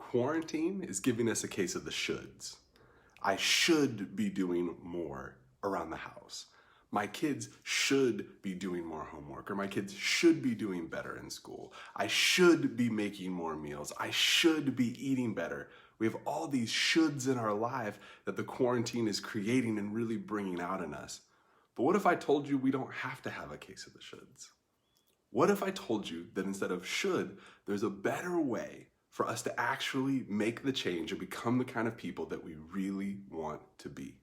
Quarantine is giving us a case of the shoulds. I should be doing more around the house. My kids should be doing more homework, or my kids should be doing better in school. I should be making more meals. I should be eating better. We have all these shoulds in our life that the quarantine is creating and really bringing out in us. But what if I told you we don't have to have a case of the shoulds? What if I told you that instead of should, there's a better way for us to actually make the change and become the kind of people that we really want to be?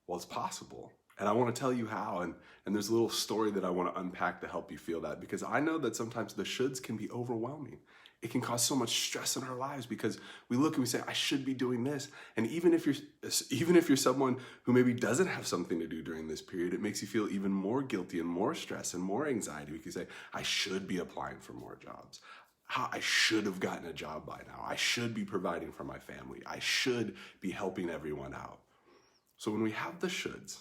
Well, it's possible. And I want to tell you how, and there's a little story that I want to unpack to help you feel that, because I know that sometimes the shoulds can be overwhelming. It can cause so much stress in our lives because we look and we say, I should be doing this. And even if you're someone who maybe doesn't have something to do during this period, it makes you feel even more guilty and more stress and more anxiety. Because you say, I should be applying for more jobs. I should have gotten a job by now. I should be providing for my family. I should be helping everyone out. So when we have the shoulds,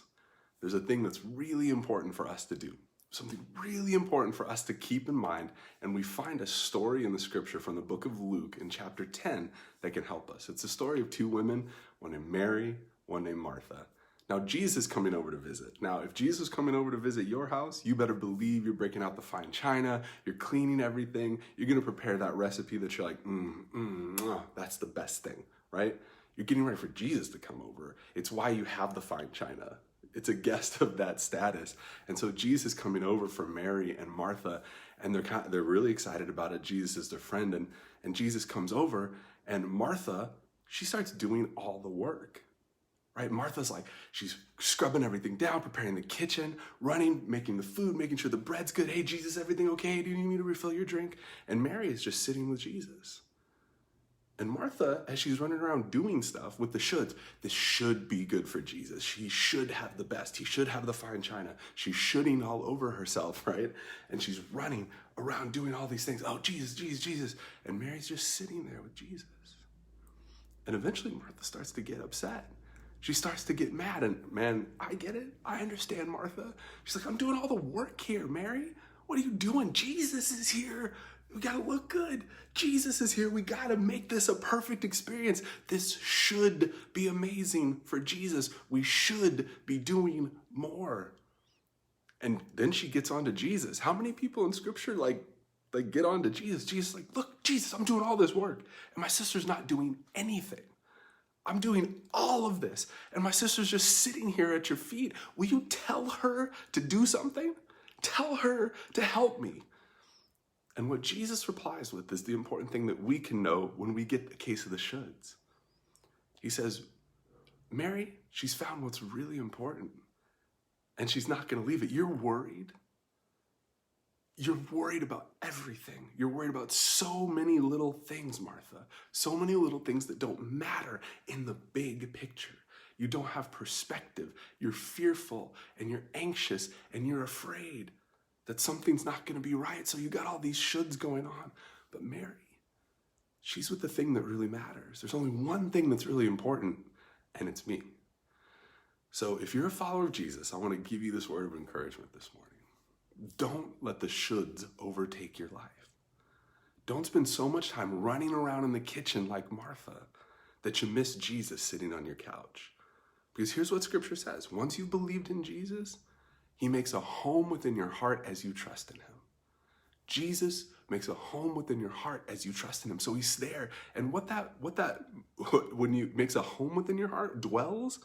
there's a thing that's really important for us to do, something really important for us to keep in mind, and we find a story in the scripture from the book of Luke in chapter 10 that can help us. It's a story of two women, one named Mary, one named Martha. Now, Jesus is coming over to visit. Now, if Jesus is coming over to visit your house, you better believe you're breaking out the fine china, you're cleaning everything, you're gonna prepare that recipe that you're like, that's the best thing, right? You're getting ready for Jesus to come over. It's why you have the fine china. It's a guest of that status. And so Jesus is coming over for Mary and Martha, and they're really excited about it. Jesus is their friend, and Jesus comes over, and Martha, she starts doing all the work, right? Martha's like, she's scrubbing everything down, preparing the kitchen, running, making the food, making sure the bread's good. Hey, Jesus, everything okay? Do you need me to refill your drink? And Mary is just sitting with Jesus. And Martha, as she's running around doing stuff with the shoulds, this should be good for Jesus. She should have the best. He should have the fine china. She's shoulding all over herself, right? And she's running around doing all these things. Oh, Jesus, Jesus, Jesus. And Mary's just sitting there with Jesus. And eventually Martha starts to get upset. She starts to get mad. And man, I get it. I understand Martha. She's like, I'm doing all the work here, Mary. What are you doing? Jesus is here. We gotta look good. Jesus is here. We gotta make this a perfect experience. This should be amazing for Jesus. We should be doing more. And then she gets on to Jesus. How many people in scripture like get on to Jesus? Jesus like, look, Jesus, I'm doing all this work. And my sister's not doing anything. I'm doing all of this. And my sister's just sitting here at your feet. Will you tell her to do something? Tell her to help me. And what Jesus replies with is the important thing that we can know when we get the case of the shoulds. He says, Mary, she's found what's really important, and she's not going to leave it. You're worried. You're worried about everything. You're worried about so many little things, Martha. So many little things that don't matter in the big picture. You don't have perspective. You're fearful, and you're anxious, and you're afraid that something's not going to be right. So you got all these shoulds going on. But Mary, she's with the thing that really matters. There's only one thing that's really important, and it's me. So if you're a follower of Jesus, I want to give you this word of encouragement this morning. Don't let the shoulds overtake your life. Don't spend so much time running around in the kitchen like Martha that you miss Jesus sitting on your couch. Because here's what scripture says. Once you've believed in Jesus, he makes a home within your heart as you trust in him. Jesus makes a home within your heart as you trust in him. So he's there. And when you makes a home within your heart, dwells,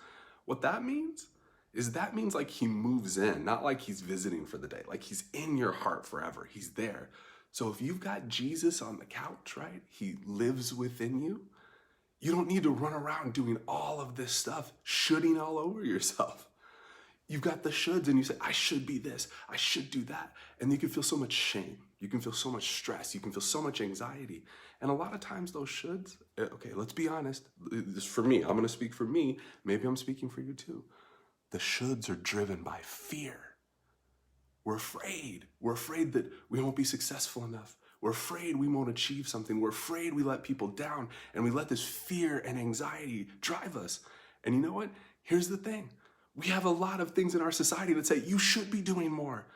what that means is that means like he moves in, not like he's visiting for the day, like he's in your heart forever. He's there. So if you've got Jesus on the couch, right? He lives within you. You don't need to run around doing all of this stuff, shoulding all over yourself. You've got the shoulds and you say, I should be this, I should do that. And you can feel so much shame. You can feel so much stress. You can feel so much anxiety. And a lot of times those shoulds, okay, let's be honest. This for me, I'm gonna speak for me. Maybe I'm speaking for you too. The shoulds are driven by fear. We're afraid. We're afraid that we won't be successful enough. We're afraid we won't achieve something. We're afraid we let people down, and we let this fear and anxiety drive us. And you know what? Here's the thing. We have a lot of things in our society that say, you should be doing more.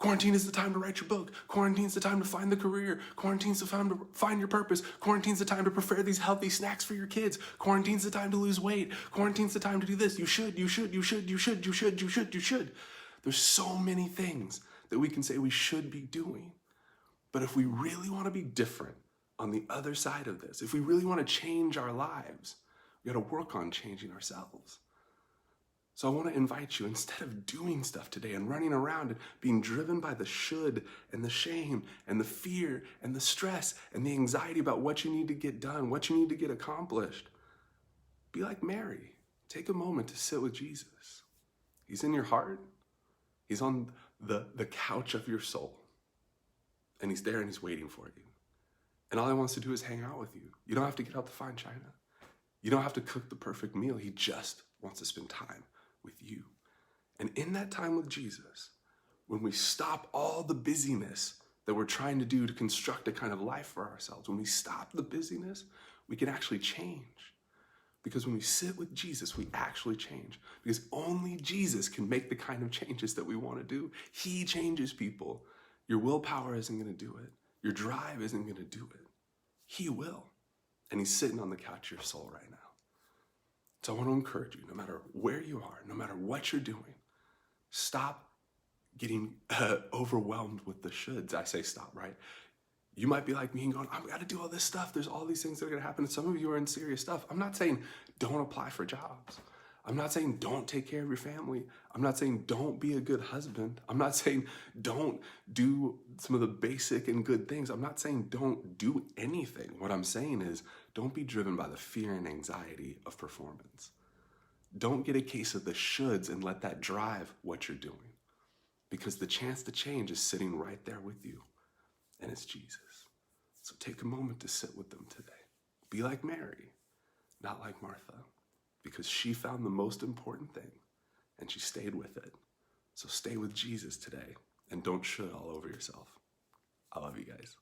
Quarantine is the time to write your book. Quarantine's the time to find the career. Quarantine's the time to find your purpose. Quarantine's the time to prepare these healthy snacks for your kids. Quarantine's the time to lose weight. Quarantine's the time to do this. You should. There's so many things that we can say we should be doing. But if we really want to be different on the other side of this, if we really want to change our lives, we got to work on changing ourselves. So I want to invite you, instead of doing stuff today and running around and being driven by the should and the shame and the fear and the stress and the anxiety about what you need to get done, what you need to get accomplished, be like Mary. Take a moment to sit with Jesus. He's in your heart. He's on the couch of your soul. And he's there and he's waiting for you. And all he wants to do is hang out with you. You don't have to get out the fine china. You don't have to cook the perfect meal. He just wants to spend time with you. And in that time with Jesus, when we stop all the busyness that we're trying to do to construct a kind of life for ourselves, when we stop the busyness, we can actually change. Because when we sit with Jesus, we actually change. Because only Jesus can make the kind of changes that we want to do. He changes people. Your willpower isn't going to do it. Your drive isn't going to do it. He will. And he's sitting on the couch of your soul right now. So I want to encourage you, no matter where you are, no matter what you're doing, stop getting overwhelmed with the shoulds. I say stop, right? You might be like me and going, I've got to do all this stuff. There's all these things that are going to happen. And some of you are in serious stuff. I'm not saying don't apply for jobs. I'm not saying don't take care of your family. I'm not saying don't be a good husband. I'm not saying don't do some of the basic and good things. I'm not saying don't do anything. What I'm saying is don't be driven by the fear and anxiety of performance. Don't get a case of the shoulds and let that drive what you're doing. Because the chance to change is sitting right there with you. And it's Jesus. So take a moment to sit with them today. Be like Mary, not like Martha. Because she found the most important thing and she stayed with it. So stay with Jesus today and don't should all over yourself. I love you guys.